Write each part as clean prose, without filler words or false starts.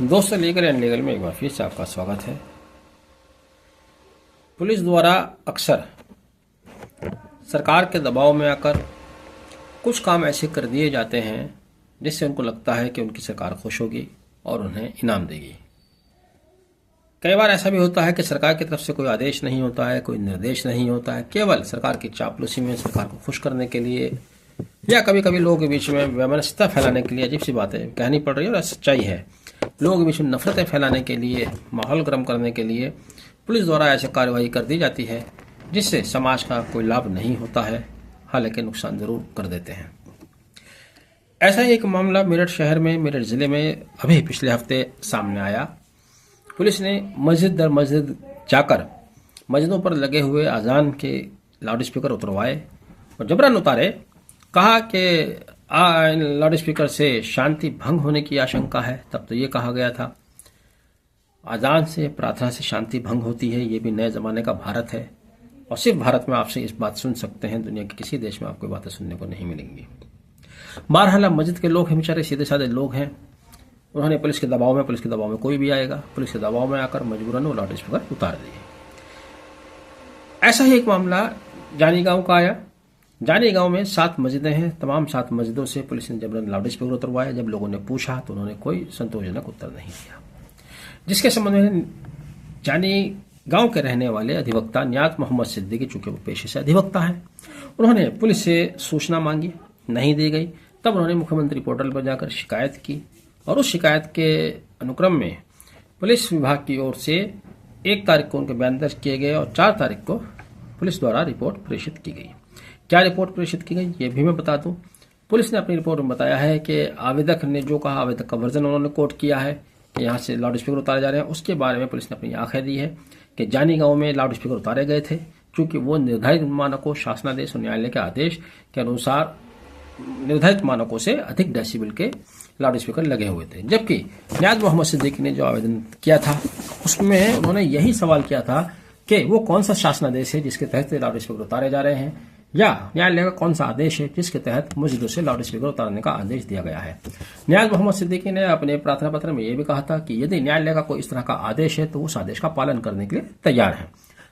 दोस्तों, legal and legal में एक बार फिर से आपका स्वागत है। पुलिस द्वारा अक्सर सरकार के दबाव में आकर कुछ काम ऐसे कर दिए जाते हैं जिससे उनको लगता है कि उनकी सरकार खुश होगी और उन्हें इनाम देगी। कई बार ऐसा भी होता है कि सरकार की तरफ से कोई आदेश नहीं होता है, कोई निर्देश नहीं होता है, केवल सरकार की चापलूसी में सरकार को खुश करने के लिए या कभी कभी लोगों के बीच में वैमनस्यता फैलाने के लिए अजीब सी बातें कहनी पड़ रही है और सच्चाई है। लोगों के बीच में नफरतें फैलाने के लिए, माहौल गर्म करने के लिए पुलिस द्वारा ऐसी कार्रवाई कर दी जाती है जिससे समाज का कोई लाभ नहीं होता है, हालांकि नुकसान जरूर कर देते हैं। ऐसा ही एक मामला मेरठ शहर में, मेरठ जिले में अभी पिछले हफ्ते सामने आया। पुलिस ने मस्जिद दर मस्जिद जाकर मस्जिदों पर लगे हुए अजान के लाउड स्पीकर उतरवाए और जबरन उतारे। कहा कि लाउड स्पीकर से शांति भंग होने की आशंका है। तब तो ये कहा गया था अजान से, प्रार्थना से शांति भंग होती है। ये भी नए जमाने का भारत है और सिर्फ भारत में आपसे इस बात सुन सकते हैं, दुनिया के किसी देश में आपको बातें सुनने को नहीं मिलेंगी। बहरहाल मस्जिद के लोग हैं, बेचारे सीधे साधे लोग हैं। उन्होंने पुलिस के दबाव में कोई भी आएगा, पुलिस के दबाव में आकर मजबूरन वो लाउड स्पीकर उतार दिए। ऐसा ही एक मामला जानी गांव का आया। जानी गांव में 7 मस्जिदें हैं। तमाम 7 मस्जिदों से पुलिस ने जबरन लाउड स्पीकर उतरवाया। जब लोगों ने पूछा तो उन्होंने कोई संतोषजनक उत्तर नहीं दिया, जिसके संबंध में जानी गांव के रहने वाले अधिवक्ता नियाज मोहम्मद सिद्दीकी, चूंकि वो पेशे से अधिवक्ता हैं, उन्होंने पुलिस से सूचना मांगी, नहीं दी गई। तब उन्होंने मुख्यमंत्री पोर्टल पर जाकर शिकायत की और उस शिकायत के अनुक्रम में पुलिस विभाग की ओर से 1 तारीख को उनके बयान दर्ज किए गए और 4 तारीख को पुलिस द्वारा रिपोर्ट प्रेषित की गई। क्या रिपोर्ट प्रेषित की गई ये भी मैं बता दूं। पुलिस ने अपनी रिपोर्ट में बताया है कि आवेदक ने जो कहा, आवेदक का वर्जन उन्होंने कोट किया है कि यहाँ से लाउड स्पीकर उतारे जा रहे हैं। उसके बारे में पुलिस ने अपनी आंखें दी है कि जानी गांव में लाउड स्पीकर उतारे गए थे क्योंकि वो निर्धारित मानकों, शासनादेश और न्यायालय के आदेश के अनुसार निर्धारित मानकों से अधिक डेसिबल के लाउड स्पीकर लगे हुए थे। जबकि नियाज मोहम्मद सिद्दीकी ने जो आवेदन किया था उसमें उन्होंने यही सवाल किया था कि वो कौन सा शासनादेश है जिसके तहत लाउड स्पीकर उतारे जा रहे हैं, या न्यायालय का कौन सा आदेश है जिसके तहत मस्जिदों से लाउड स्पीकर उतारने का आदेश दिया गया है। नियाज मोहम्मद सिद्दीकी ने अपने प्रार्थना पत्र में यह भी कहा था कि यदि न्यायालय का कोई इस तरह का आदेश है तो उस आदेश का पालन करने के लिए तैयार है।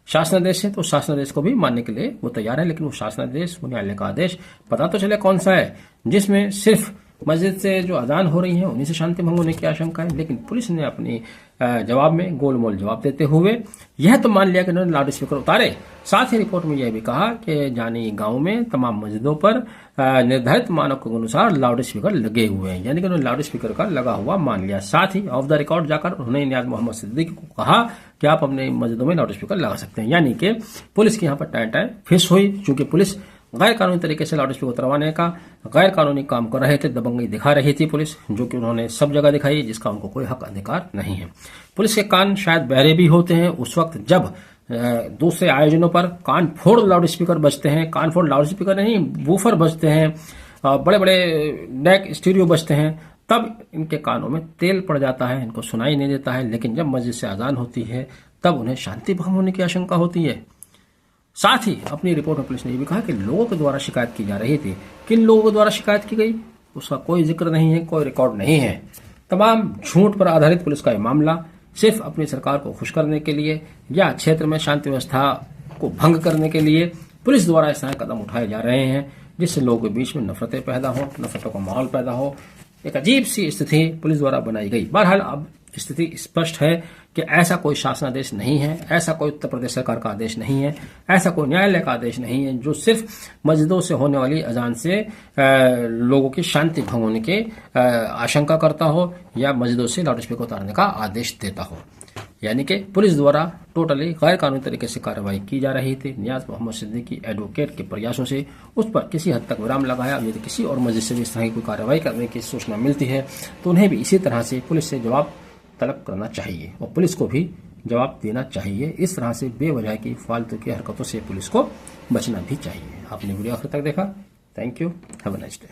शासनादेश है तो शासनादेश को भी मानने के लिए वो तैयार है, लेकिन वो शासनादेश, वो न्यायालय का आदेश पता तो चले कौन सा है जिसमें सिर्फ मस्जिद से जो अजान हो रही है उन्हीं से शांति भंग होने की आशंका है। लेकिन पुलिस ने अपनी जवाब में गोलमोल जवाब देते हुए यह तो मान लिया कि उन्होंने लाउड स्पीकर उतारे। साथ ही रिपोर्ट में यह भी कहा कि जानी गांव में तमाम मस्जिदों पर निर्धारित मानकों के अनुसार लाउड स्पीकर लगे हुए हैं, यानी कि उन्होंने लाउड स्पीकर का लगा हुआ मान लिया। साथ ही ऑफ द रिकॉर्ड जाकर उन्होंने नियाज मोहम्मद सिद्दीकी को कहा कि आप अपने मस्जिदों में लाउड स्पीकर लगा सकते हैं। यानी कि पुलिस की यहाँ पर टाइम फिश हुई, चूंकि पुलिस गैर कानूनी तरीके से लाउड स्पीकर उतरवाने का गैर कानूनी काम कर रहे थे, दबंगई दिखा रही थी पुलिस, जो कि उन्होंने सब जगह दिखाई, जिसका उनको कोई हक अधिकार नहीं है। पुलिस के कान शायद बहरे भी होते हैं उस वक्त जब दूसरे आयोजनों पर कान फोड़ लाउड स्पीकर बजते हैं। कान फोड़ लाउड स्पीकर नहीं, वूफर बजते हैं, बड़े बड़े डेक स्टीरियो बजते हैं, तब इनके कानों में तेल पड़ जाता है, इनको सुनाई नहीं देता है। लेकिन जब मस्जिद से अजान होती है तब उन्हें शांति भंग होने की आशंका होती है। साथ ही अपनी रिपोर्ट में पुलिस ने यह भी कहा कि लोगों के द्वारा शिकायत की जा रही थी। किन लोगों के द्वारा शिकायत की गई उसका कोई जिक्र नहीं है, कोई रिकॉर्ड नहीं है। तमाम झूठ पर आधारित पुलिस का यह मामला सिर्फ अपनी सरकार को खुश करने के लिए या क्षेत्र में शांति व्यवस्था को भंग करने के लिए पुलिस द्वारा इस तरह कदम उठाए जा रहे हैं जिससे लोगों के बीच में नफरतें पैदा हो, नफरतों का माहौल पैदा हो। एक अजीब सी स्थिति पुलिस द्वारा बनाई गई। बहरहाल अब स्थिति स्पष्ट है कि ऐसा कोई शासनादेश नहीं है, ऐसा कोई उत्तर प्रदेश सरकार का आदेश नहीं है, ऐसा कोई न्यायालय का आदेश नहीं है जो सिर्फ मस्जिदों से होने वाली अजान से लोगों की शांति भंग होने की आशंका करता हो या मस्जिदों से लाउड स्पीकर उतारने का आदेश देता हो। यानी कि पुलिस द्वारा टोटली गैर कानूनी तरीके से कार्रवाई की जा रही थी। नियाज मोहम्मद सिद्दीकी एडवोकेट के प्रयासों से उस पर किसी हद तक विराम लगाया। यदि किसी और मस्जिद से भी इस तरह की कोई कार्रवाई करने की सूचना मिलती है तो उन्हें भी इसी तरह से पुलिस से जवाब तलब करना चाहिए और पुलिस को भी जवाब देना चाहिए। इस तरह से बेवजह की फालतू की हरकतों से पुलिस को बचना भी चाहिए। आपने वीडियो आखिर तक देखा, thank you, have a nice day.